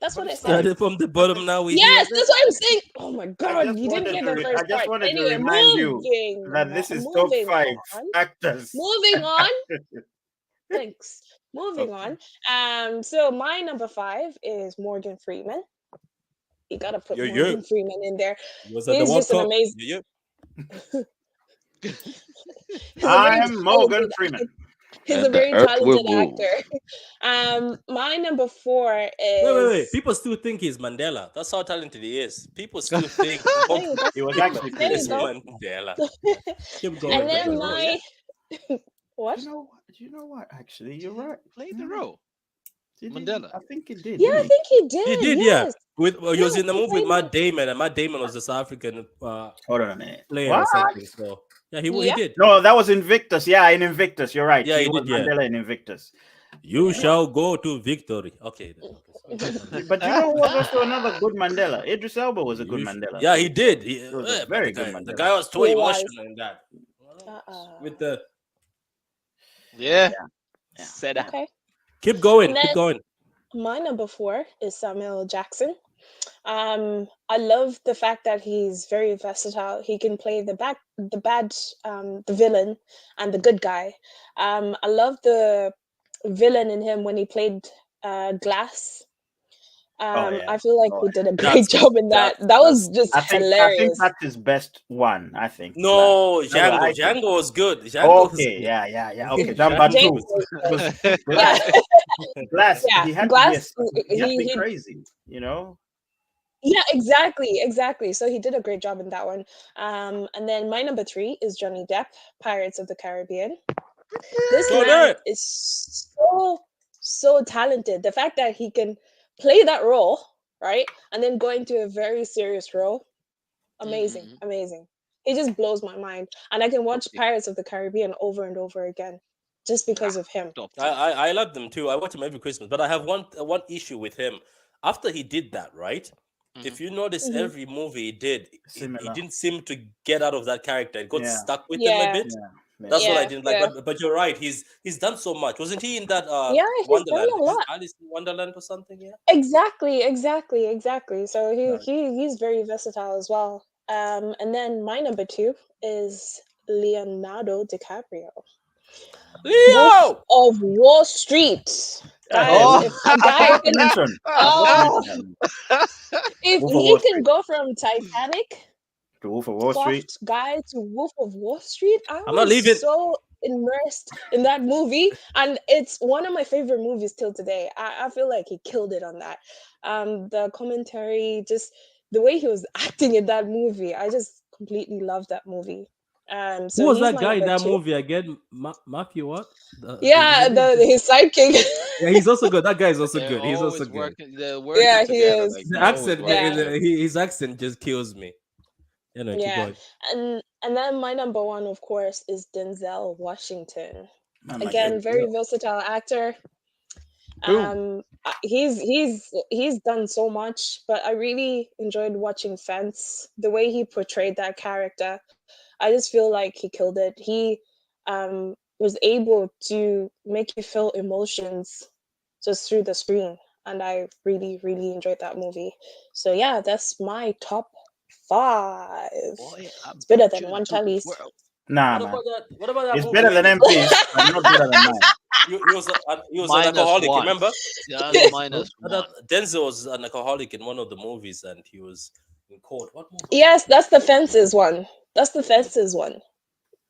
That's what I said. Started from the bottom. Now we Yes, here. that's what I'm saying. Oh my I god, just you didn't wanted hear to the re- first I just part. wanted to Anyway, remind you moving that this is top moving 5 on. actors. Moving on. Thanks. Moving on. So my number 5 is Morgan Freeman. You gotta put Yeah, Morgan Freeman in there. He was at the He's World just an Cup. amazing. Yeah. He's a very I'm Morgan talented Freeman. He's a And the very earth will talented move. actor. My number 4 Wait. is People still think he's Mandela. That's how talented he is. People still think hey, He was him actually there pretty you is go. good. Mandela. Keep He going. And played then the role, yeah. what? You know what? Actually, you're He right. played the Yeah. role. Mandela. I think he did, Yeah, didn't I he? think he He did. did, yeah. Yes. He Yeah, was in the he movie with played Matt Damon, and Matt Damon was the South African Hold on a minute. player or What? something. So yeah, he yeah. did. No, that was Invictus. Yeah, in Invictus. You're right. Yeah, He he was did. Yeah. Mandela in Invictus. You Yeah. shall go to victory. Okay, then. Okay, sorry. But you know who was also another good Mandela? Idris Elba was a good Mandela Yeah, he too. did. He was a But very good the Mandela. guy was too He was. emotional in that. Uh-uh. With the Yeah. Yeah. Said that. Okay. keep going, And keep then going. my number 4 is Samuel L. Jackson. I love the fact that he's very versatile. He can play the bad, the villain, and the good guy. I love the villain in him when he played Glass. Oh yeah. I feel like Oh, he did a That's great job in that. That that's was just I think hilarious. that's his best one. I think. Glass. no That's what I Django. think. Django was good. Django was Okay. good. Yeah. Okay. Number Django Jane, two. was Because yeah, Glass, yeah. he had to be Glass. he had to be He crazy. You know. Yeah, exactly. So he did a great job in that one. And then my number 3 is Johnny Depp, Pirates of the Caribbean. This so man there. is so talented. The fact that he can play that role, right, and then go into a very serious role, amazing, Mhm. amazing. It just blows my mind, and I can watch Okay. Pirates of the Caribbean over and over again just because Ah, of him. top I, tier. I I love them too. I watch him every Christmas, but I have one issue with him. After he did that, right? Mhm. If you notice, Hmm. every movie he did, he Similar. didn't seem to get out of that character. It got Yeah. stuck with him a Yeah, bit. Yeah. Yeah. That's what I yeah, didn't like. yeah, But you're right. He's done so much. Wasn't he in that yeah. He's done Wonderland? a Is it lot. Alice in Wonderland or something? Yeah. Exactly. So Right. he's very versatile as well. And then my number 2 is Leonardo DiCaprio, Wolf Leo. of Wall Street. Hey, Guys, Oh. if a I guy forgot to can, mention. I forgot to oh, mention that. if Wolf of he Wall can Street. go from Titanic To Wolf of Wall Street. soft guy to Wolf of Wall Street, I I'm not was leaving. so immersed in that movie, and it's one of my favorite movies till today. I feel like he killed it on that. The commentary, just the way he was acting in that movie, I just completely loved that movie. Who So was he's that my guy in number that 2. movie again? Matthew what? Is Yeah, it him? his sidekick. Yeah, he's also good. That guy is also They're good. He's also always good. working. They're working Yeah, he together. Like is. The they're always accent, working Yeah, together. his accent just kills me. Keep yeah. going. And then my number 1, of course, is Denzel Washington. Oh my Again, goodness. very versatile actor. Boom. He's done so much, but I really enjoyed watching Fence. The way he portrayed that character, I just feel like he killed it. He was able to make you feel emotions just through the screen, and I really enjoyed that movie. So yeah, that's my top 5. Boy, I It's better brought than you one into the Tally's. world. Nah, What man. about that? What about that It's movie better where than MPs, but not better than mine. he was an Minus alcoholic? one. Remember? Just minus That one. Denzel was an alcoholic in one of the movies, and he was in court. What movie was Yes, that's the Fences one. That's the Fences one.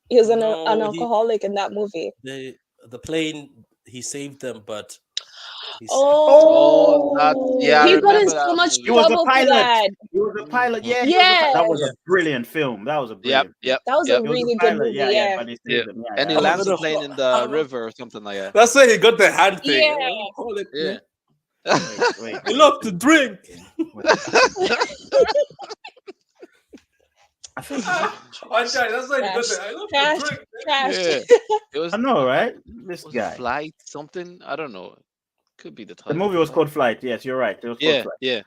He was that? an No, alcoholic in that movie. the plane he saved them, but he's Oh, that. Oh, Yeah, I he got in remember so that much He movie. was a trouble for pilot. that. He was a pilot. Mhm. Yeah, he was a Yeah, That was yeah. a brilliant film. That was a Yep. brilliant film. Yep. that was a Yep. He was a really good pilot. movie. Yeah, Yeah, but he Yeah. saved them. And he I'm lands the gonna. plane in the river or something like that. That's where he got the hand thing. yeah. Alcoholic, Yeah. Wait. I love to drink. Wait. I think That's why he got Trash, the. I love trash, to drink. trash. Yeah. It was. I know, I right? think This was guy. Flight something. I don't know. Could be the The title. movie was Flight. called Flight. Yes, you're right. It was called Yeah. Flight. Yeah.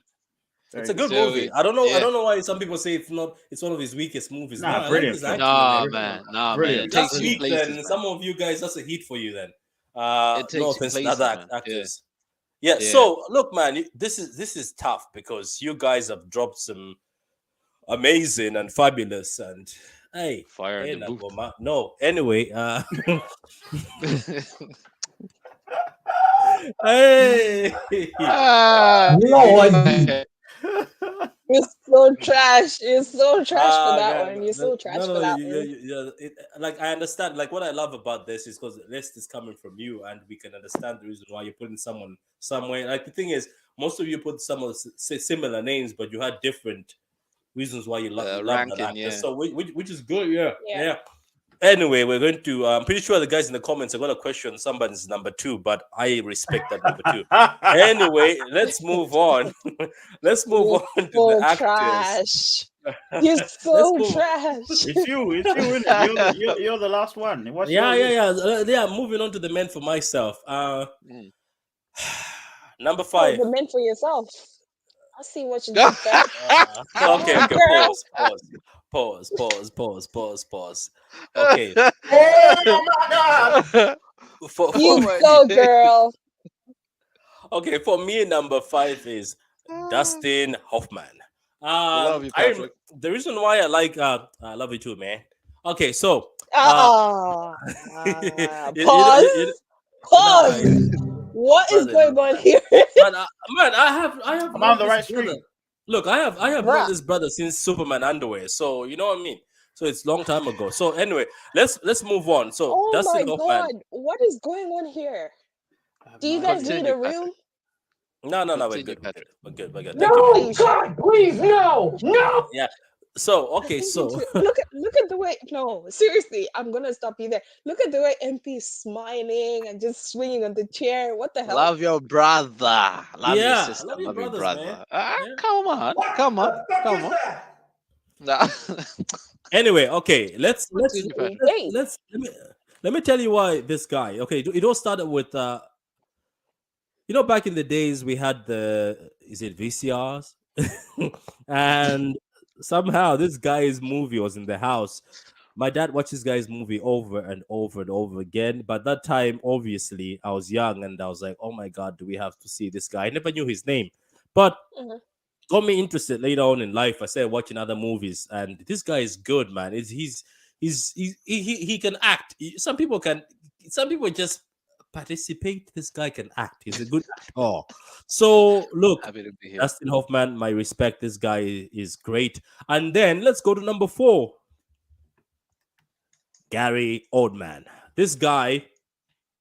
It's Very a good. good So movie. it, I don't know. I yeah. don't know why some people say it's not. It's one of his weakest movies. No, Nah, I like brilliant his film. acting in Nah, it. man. Nah, man. Brilliant. It That's takes you weak. places, Then man. some of you guys, that's a hit for you. Then, It no takes you offense to places, other man. Yeah. actors. Yeah. Yeah. So look, man, this is tough because you guys have dropped some amazing and fabulous and hey, Fire in the booth. Nagoma. No. Anyway, hey. Ah, Lord. okay. It's so so trash. You're so trash for that man, one. You're so trash for no, that one. like I understand. Like what I love about this is because the list is coming from you, and we can understand the reason why you're putting someone somewhere. Like the thing is, most of you put some of similar names, but you had different reasons why you love that Ranking, actor. yeah. So which is good, yeah. Yeah. Anyway, we're going to. I'm pretty sure the guys in the comments are going to question somebody's number 2, but I respect that number 2. Anyway, let's move on. Let's move You're on to the so actors. trash. You're Let's so move. trash. It's you, isn't it? You're the last one. What's Yeah. your Yeah. Moving on to the men for myself. Mm. Number Oh, 5. the men for yourself. I see what you did there. Okay. Girl. Pause. Okay. Oh my God! For You my go, days. girl. Okay, for me, number 5 is Dustin Hoffman. Love you, Patrick. The reason why I love you too, man. Okay, so Uh-uh. you, Pause. nah, Pause. What is brother, going on here? man, I have I'm on known the this right brother. stream. Look, I have known Bruh. this brother since Superman underwear, so you know what I mean. So it's long time ago. So anyway, let's move on. So Oh Dustin my Hoffman. god. What is going on here? I have Do you no guys idea. need Continue, a room? Patrick. No, we're Continue, good. Patrick. We're good. Thank you. No, Are you sure? God, please, no, no. Yeah. So I okay, think so look at the way. No, seriously, I'm gonna stop you there. Look at the way MP is smiling and just swinging on the chair. What the hell? Love your brother. Love your yeah, I sister. love your Love your brothers, man. brother. Yeah. Come on. What Come the on. fuck Come is on. that? Nah. Anyway, okay, Continue, Patrick. Wait. let me tell you why this guy. Okay, it all started with back in the days we had is it VCRs, and somehow this guy's movie was in the house. My dad watched this guy's movie over and over and over again. But that time, obviously, I was young and I was like, "Oh my god, do we have to see this guy?" I never knew his name, but Mhm. got me interested later on in life. I started watching other movies, and this guy is good, man. He can act. Some people just participate. This guy can act. He's a good actor. So look, Happy to be here. Dustin Hoffman, my respect. This guy is great. And then let's go to number 4. Gary Oldman. This guy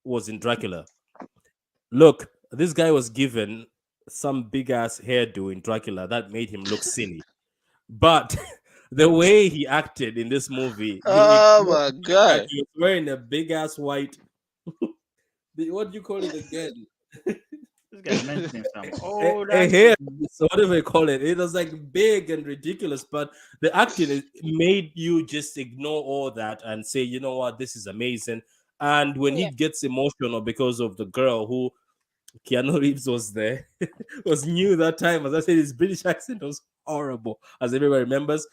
was in Dracula. Look, this guy was given some big ass hairdo in Dracula that made him look silly. But the way he acted in this movie, Oh my god. he was wearing a big ass white. What do you call it again? This guy's mentioning something. A Oh, that's hair, so whatever you call it. It was like big and ridiculous, but the acting made you just ignore all that and say, you know what, this is amazing. And when he Yeah. gets emotional because of the girl who Keanu Reeves was there, was new that time. As I said, his British accent was horrible, as everybody remembers.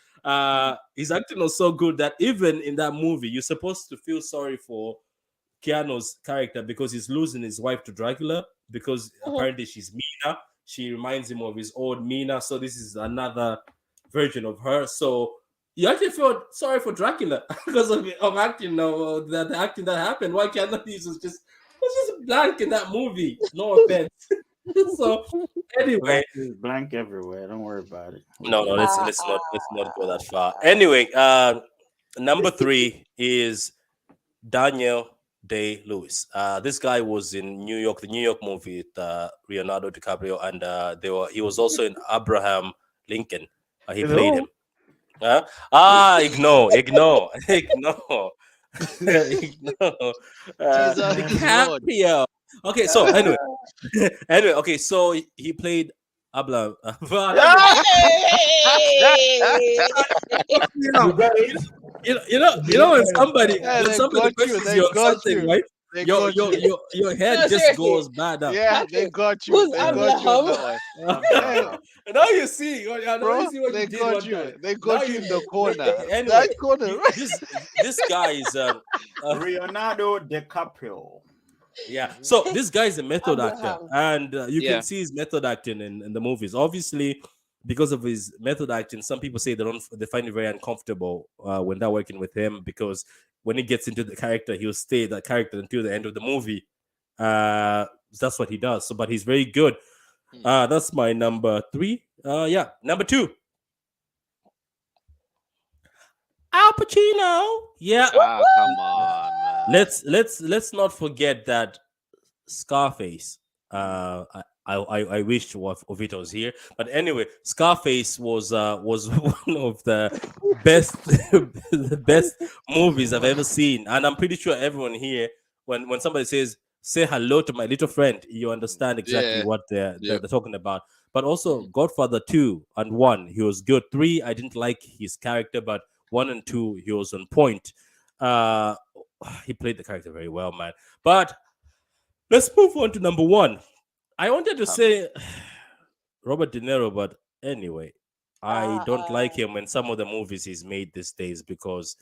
His acting was so good that even in that movie, you're supposed to feel sorry for Keanu's character because he's losing his wife to Dracula because Mhm. apparently she's Mina. She reminds him of his old Mina. So this is another version of her. So you actually feel sorry for Dracula because of acting of the acting that happened. Why Keanu Reeves was just blank in that movie. No offense. So anyway, blank everywhere. Don't worry about it. no, let's not go that far. Anyway, number 3 is Daniel Day-Lewis. This guy was in New York, the New York movie with Leonardo DiCaprio, and he was also in Abraham Lincoln. He played him. Ignore. Ignore. Jesus DiCaprio. Okay, so anyway, so he played Abraham. You better. When somebody Yeah, they got you, questions they you on got something, you. right? They Your got you. head No, just seriously. goes bad up. Yeah, they Patrick, got you. who's They got you on Abraham? that one. Hey, Now you see, now bro, you see what they you did got one you. time. They Now got you in the corner. anyway, That corner. this guy is Leonardo DiCaprio. yeah. So this guy is a method actor, Abraham. and you Yeah. can see his method acting in the movies. Obviously, because of his method acting, some people say they find it very uncomfortable when they're working with him because when he gets into the character, he'll stay that character until the end of the movie. That's what he does. So, but he's very good. That's my number 3. Number 2. Al Pacino. Yeah. Ah, come on, man. Let's not forget that Scarface. Mhm. I wish Ovito was here, but anyway, Scarface was one of the best the best movies I've ever seen, and I'm pretty sure everyone here, when somebody says say hello to my little friend, you understand exactly Yeah. what they're, Yep. they're talking about. But also Mhm. Godfather 2 and 1, he was good. 3, I didn't like his character, but 1 and 2, he was on point. Uh, he played the character very well, man. But let's move on to number 1. I wanted to Um, say Robert De Niro, but anyway, I don't Uh, like him in some of the movies he's made these days because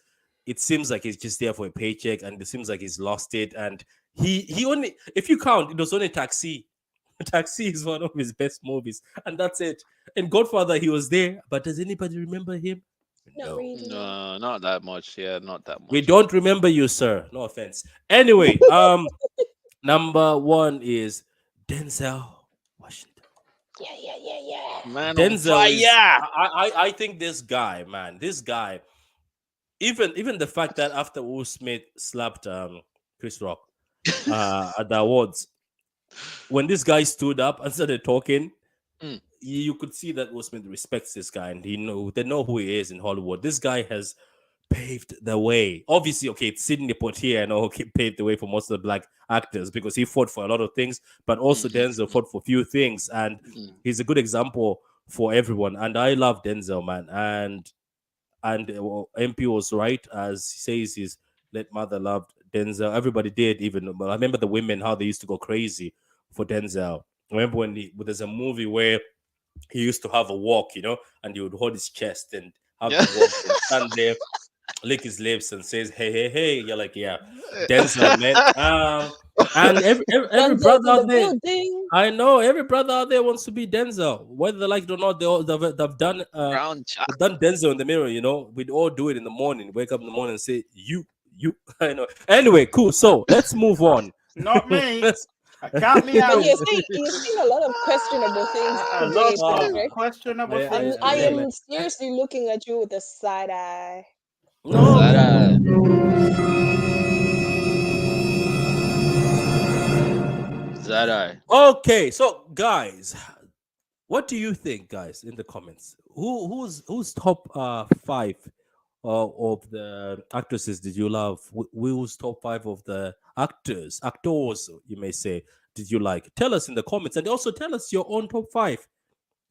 it seems like he's just there for a paycheck, and it seems like he's lost it. And he only, if you count, it was only Taxi. Taxi is one of his best movies, and that's it. In Godfather, he was there, but does anybody remember him? not No. really. No. no, not that much. Yeah, not that We much. don't remember you, sir. No offense. Anyway, number 1 is Denzel Washington. Yeah, yeah, yeah, yeah. Man on Denzel is fire. I think this guy, man, this guy, even the fact that after Will Smith slapped Chris Rock at the awards, when this guy stood up and started talking, Mm. you could see that Will Smith respects this guy, and they know who he is in Hollywood. This guy has paved the way. Obviously, okay, it's Sidney Poitier and all paved the way for most of the black actors because he fought for a lot of things, but also Mhm, Denzel fought for few things, and mhm. he's a good example for everyone. And I love Denzel, man. And MP was right as he says his late mother loved Denzel. Everybody did, even. But I remember the women how they used to go crazy for Denzel. I remember there's a movie where he used to have a walk, and he would hold his chest and have Yeah. to walk and stand there, lick his lips, and says, "Hey, hey, hey." You're like, yeah, Denzel, man. And every Denzel's brother in the out there, building. I know every brother out there wants to be Denzel, whether they like it or not. They've done Brown chat. they've done Denzel in the mirror. We'd all do it in the morning. Wake up in the morning and say, "You." I know. Anyway, cool. So let's move on. Not me. let's. Count me But out. you're saying a lot of questionable things A lot today, of Ah, Frederick. questionable I, things I today. am seriously looking at you with a side eye. no, man. Zara. Zara. Okay, so guys, what do you think, guys, in the comments? Who's top 5 of the actresses did you love? Who's top 5 of the actors, you may say, did you like? Tell us in the comments, and also tell us your own top 5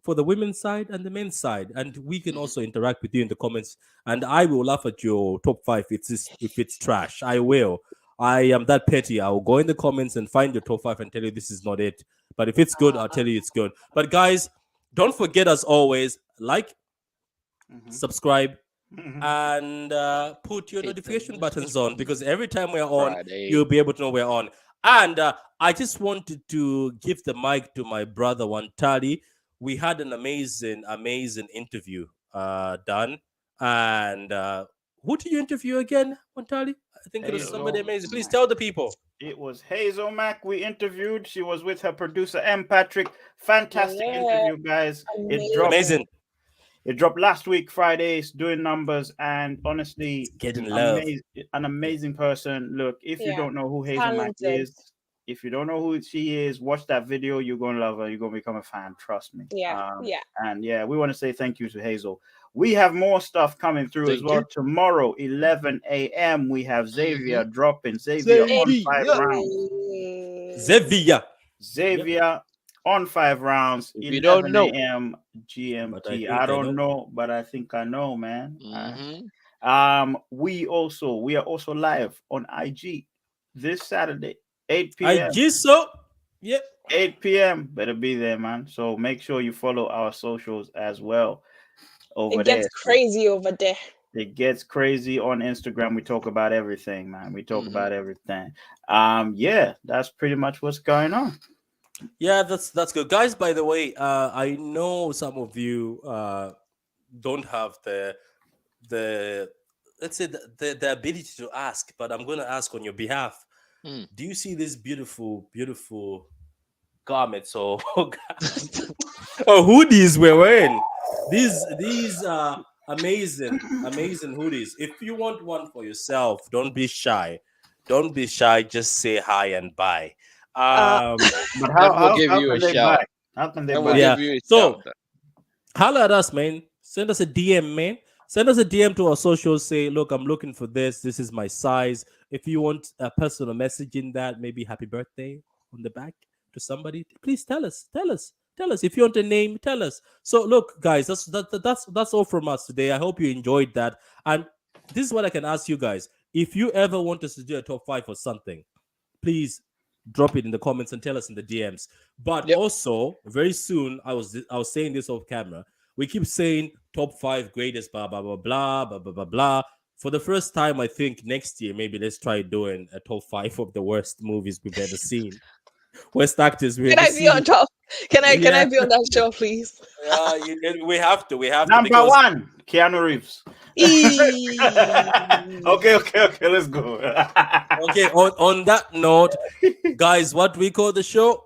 for the women's side and the men's side, and we can Mhm. also interact with you in the comments. And I will laugh at your top 5 if it's trash. I will. I am that petty. I will go in the comments and find your top 5 and tell you this is not it. But if it's good, I'll tell you it's good. But guys, don't forget, as always, like, Mhm. subscribe, Mhm. and put your Hit the notification buttons on, because every time we're on, Friday. you'll be able to know we're on. And I just wanted to give the mic to my brother Wantali. We had an amazing interview done. And who did you interview again, Wantali? I think it was somebody Hazel amazing. Please Mack. tell the people. It was Hazel Mack we interviewed. She was with her producer M. Patrick. Yeah, Fantastic yeah. interview, guys. It dropped. Amazing. Amazing. It dropped last week, Friday. It's doing numbers, and honestly, Getting love. amazing, an amazing person. Look, if you Yeah. don't know who Hazel Mack Talented. is, if you don't know who she is, watch that video. You're gonna love her. You're gonna become a fan. Trust me. Yeah, yeah. And yeah, we want to say thank you to Hazel. We have more stuff coming through as Thank well. you. Tomorrow, 11 a.m. We have Xavier Mhm. dropping. Xavier Say on V. 5 rounds. Zevia. Yep. Xavier on 5 rounds, If you don't 11 know. a.m. But I GMT. I think I don't know. know, but I think I know, man. Mm-hmm. We are also live on IG this Saturday, 8 I p.m. just so. Yep. 8 p.m. Better be there, man. So make sure you follow our socials as well over It there. gets crazy over there. It gets crazy on Instagram. We talk about everything, man. We talk Mhm. about everything. Yeah, that's pretty much what's going on. Yeah, that's good, guys. By the way, I know some of you don't have the let's say the ability to ask, but I'm gonna ask on your behalf. Mm. Do you see these beautiful garments or or hoodies we're wearing? These amazing, amazing hoodies. If you want one for yourself, don't be shy. Don't be shy. Just say hi and bye. Uh, But Then we'll how give how you a can they shout. buy? How can they Then we'll buy? Yeah. give you a shout. So holla at us, man. Send us a DM, man. Send us a DM to our socials. Say, look, I'm looking for this. This is my size. If you want a personal message in that, maybe happy birthday on the back to somebody, please tell us. Tell us. Tell us. If you want a name, tell us. So look, guys, that's all from us today. I hope you enjoyed that. And this is what I can ask you guys. If you ever want us to do a top five or something, please drop it in the comments and tell us in the DMs. But Yep. also, very soon, I was saying this off camera. We keep saying top five greatest, blah blah blah blah blah blah blah blah. For the first time, I think next year, maybe let's try doing a top five of the worst movies we've ever seen, worst actors we've can ever I be on seen. top? Can I Yeah, be on that show, please? we have to, Number because one, Keanu Reeves. Eee. Okay, let's go. okay. On that note, guys, what we call the show?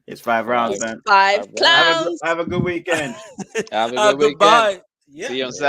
It's 5 rounds, It's man. five All right. Have a good, clowns. have a good weekend. Have a good weekend. Goodbye. See you on Yeah. Saturday.